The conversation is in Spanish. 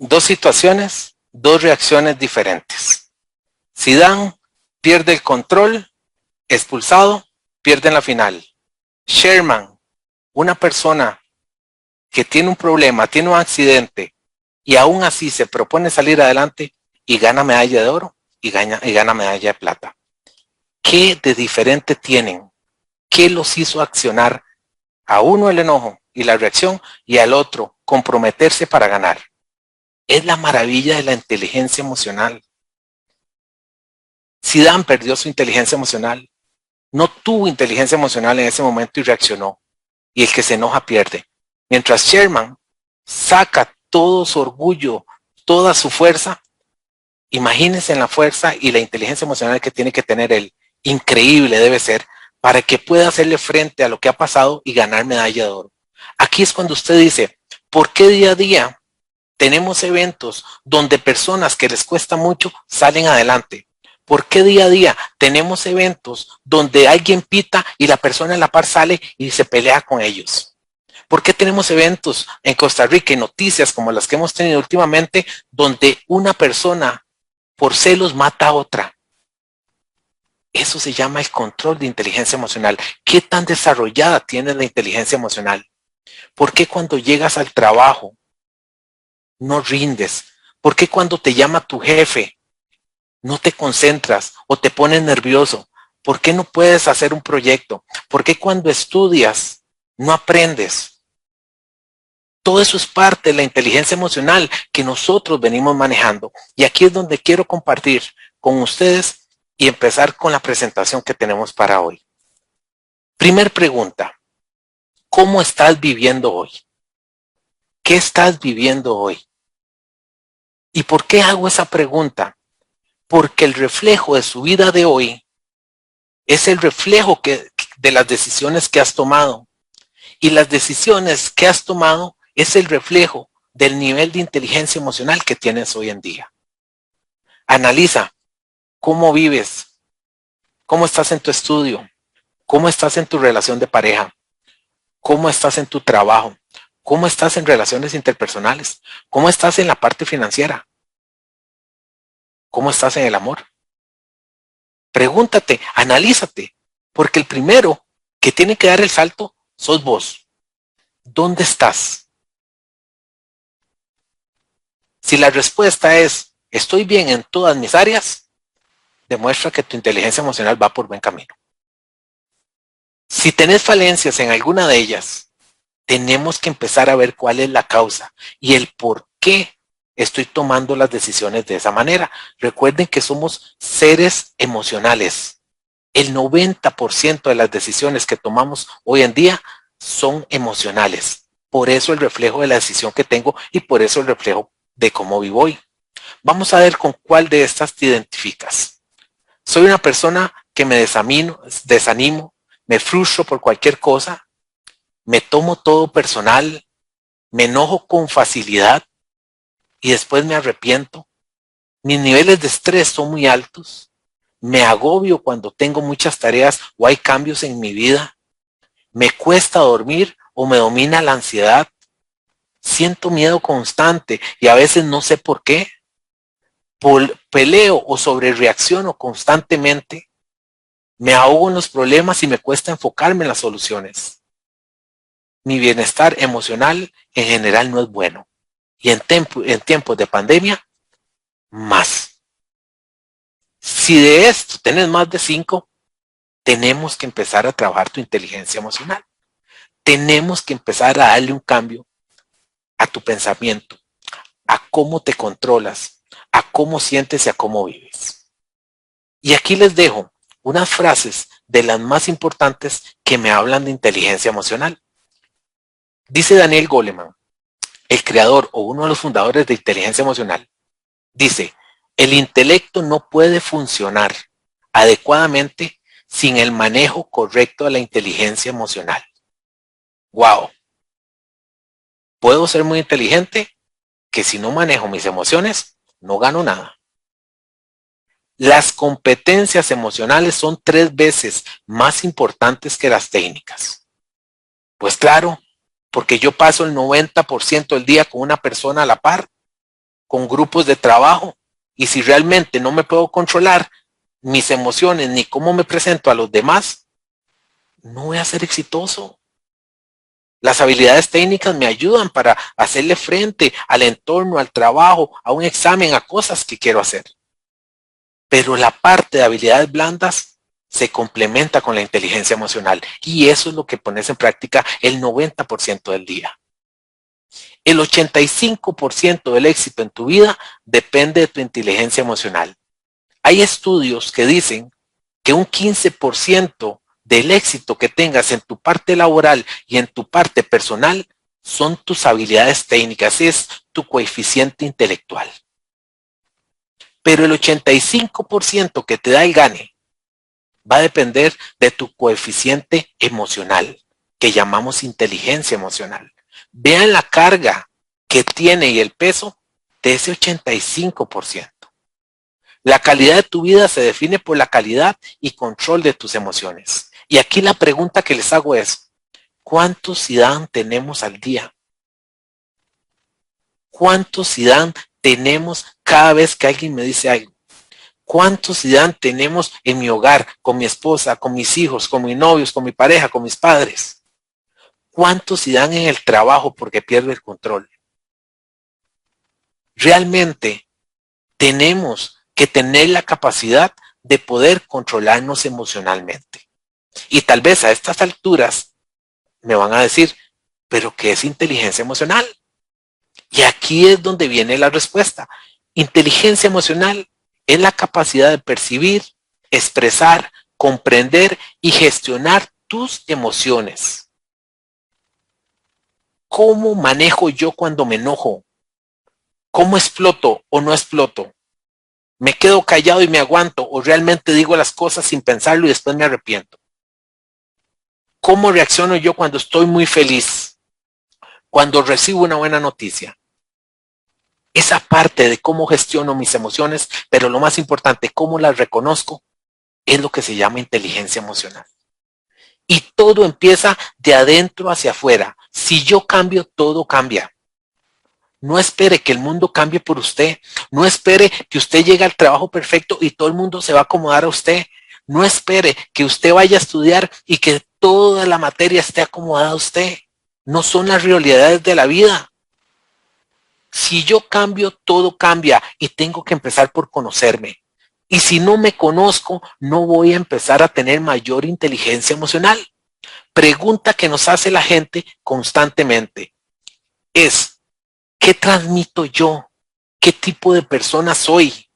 Dos situaciones, dos reacciones diferentes. Zidane pierde el control, expulsado, pierde en la final. Sherman, una persona que tiene un problema, tiene un accidente y aún así se propone salir adelante y gana medalla de oro y gana medalla de plata. ¿Qué de diferente tienen? ¿Qué los hizo accionar a uno el enojo y la reacción y al otro comprometerse para ganar? Es la maravilla de la inteligencia emocional. Zidane perdió su inteligencia emocional. No tuvo inteligencia emocional en ese momento y reaccionó. Y el que se enoja pierde. Mientras Sherman saca todo su orgullo, toda su fuerza, imagínense en la fuerza y la inteligencia emocional que tiene que tener él. Increíble debe ser para que pueda hacerle frente a lo que ha pasado y ganar medalla de oro. Aquí es cuando usted dice, ¿por qué día a día tenemos eventos donde personas que les cuesta mucho salen adelante? ¿Por qué día a día tenemos eventos donde alguien pita y la persona en la par sale y se pelea con ellos? ¿Por qué tenemos eventos en Costa Rica y noticias como las que hemos tenido últimamente donde una persona por celos mata a otra? Eso se llama el control de inteligencia emocional. ¿Qué tan desarrollada tiene la inteligencia emocional? ¿Por qué cuando llegas al trabajo no rindes? ¿Por qué cuando te llama tu jefe no te concentras o te pones nervioso? ¿Por qué no puedes hacer un proyecto? ¿Por qué cuando estudias no aprendes? Todo eso es parte de la inteligencia emocional que nosotros venimos manejando. Y aquí es donde quiero compartir con ustedes y empezar con la presentación que tenemos para hoy. Primer pregunta, ¿cómo estás viviendo hoy? ¿Qué estás viviendo hoy? ¿Y por qué hago esa pregunta? Porque el reflejo de su vida de hoy es el reflejo de las decisiones que has tomado. Y las decisiones que has tomado es el reflejo del nivel de inteligencia emocional que tienes hoy en día. Analiza cómo vives, cómo estás en tu estudio, cómo estás en tu relación de pareja, cómo estás en tu trabajo, cómo estás en relaciones interpersonales, cómo estás en la parte financiera, cómo estás en el amor. Pregúntate, analízate, porque el primero que tiene que dar el salto sos vos. ¿Dónde estás? Si la respuesta es estoy bien en todas mis áreas, demuestra que tu inteligencia emocional va por buen camino. Si tenés falencias en alguna de ellas, tenemos que empezar a ver cuál es la causa y el por qué estoy tomando las decisiones de esa manera. Recuerden que somos seres emocionales. El 90% de las decisiones que tomamos hoy en día son emocionales. Por eso el reflejo de la decisión que tengo y por eso el reflejo de cómo vivo hoy. Vamos a ver con cuál de estas te identificas. Soy una persona que me desanimo, me frustro por cualquier cosa, me tomo todo personal, me enojo con facilidad y después me arrepiento. Mis niveles de estrés son muy altos. Me agobio cuando tengo muchas tareas o hay cambios en mi vida. Me cuesta dormir o me domina la ansiedad. Siento miedo constante y a veces no sé por qué. Peleo o sobrereacciono constantemente. Me ahogo en los problemas y me cuesta enfocarme en las soluciones. Mi bienestar emocional en general no es bueno. Y en tiempos de pandemia, más. Si de esto tenés más de 5, tenemos que empezar a trabajar tu inteligencia emocional. Tenemos que empezar a darle un cambio a tu pensamiento, a cómo te controlas, a cómo sientes y a cómo vives. Y aquí les dejo unas frases de las más importantes que me hablan de inteligencia emocional. Dice Daniel Goleman, el creador o uno de los fundadores de inteligencia emocional, dice, el intelecto no puede funcionar adecuadamente sin el manejo correcto de la inteligencia emocional. ¡Wow! Puedo ser muy inteligente, que si no manejo mis emociones, no gano nada. Las competencias emocionales son 3 veces más importantes que las técnicas. Pues claro, porque yo paso el 90% del día con una persona a la par con grupos de trabajo. Y si realmente no me puedo controlar mis emociones ni cómo me presento a los demás, no voy a ser exitoso. Las habilidades técnicas me ayudan para hacerle frente al entorno, al trabajo, a un examen, a cosas que quiero hacer. Pero la parte de habilidades blandas se complementa con la inteligencia emocional. Y eso es lo que pones en práctica el 90% del día. El 85% del éxito en tu vida depende de tu inteligencia emocional. Hay estudios que dicen que un 15% del éxito que tengas en tu parte laboral y en tu parte personal son tus habilidades técnicas, es tu coeficiente intelectual. Pero el 85% que te da el gane va a depender de tu coeficiente emocional, que llamamos inteligencia emocional. Vean la carga que tiene y el peso de ese 85%. La calidad de tu vida se define por la calidad y control de tus emociones. Y aquí la pregunta que les hago es, ¿cuántos Zidane tenemos al día? ¿Cuántos Zidane tenemos cada vez que alguien me dice algo? ¿Cuántos Zidane tenemos en mi hogar, con mi esposa, con mis hijos, con mis novios, con mi pareja, con mis padres? ¿Cuántos Zidane en el trabajo porque pierde el control? Realmente tenemos que tener la capacidad de poder controlarnos emocionalmente. Y tal vez a estas alturas me van a decir, ¿pero qué es inteligencia emocional? Y aquí es donde viene la respuesta. Inteligencia emocional es la capacidad de percibir, expresar, comprender y gestionar tus emociones. ¿Cómo manejo yo cuando me enojo? ¿Cómo exploto o no exploto? ¿Me quedo callado y me aguanto o realmente digo las cosas sin pensarlo y después me arrepiento? ¿Cómo reacciono yo cuando estoy muy feliz? Cuando recibo una buena noticia. Esa parte de cómo gestiono mis emociones, pero lo más importante, cómo las reconozco, es lo que se llama inteligencia emocional. Y todo empieza de adentro hacia afuera. Si yo cambio, todo cambia. No espere que el mundo cambie por usted. No espere que usted llegue al trabajo perfecto y todo el mundo se va a acomodar a usted. No espere que usted vaya a estudiar y que toda la materia esté acomodada a usted. No son las realidades de la vida. Si yo cambio, todo cambia y tengo que empezar por conocerme. Y si no me conozco, no voy a empezar a tener mayor inteligencia emocional. Pregunta que nos hace la gente constantemente es, ¿qué transmito yo? ¿Qué tipo de persona soy?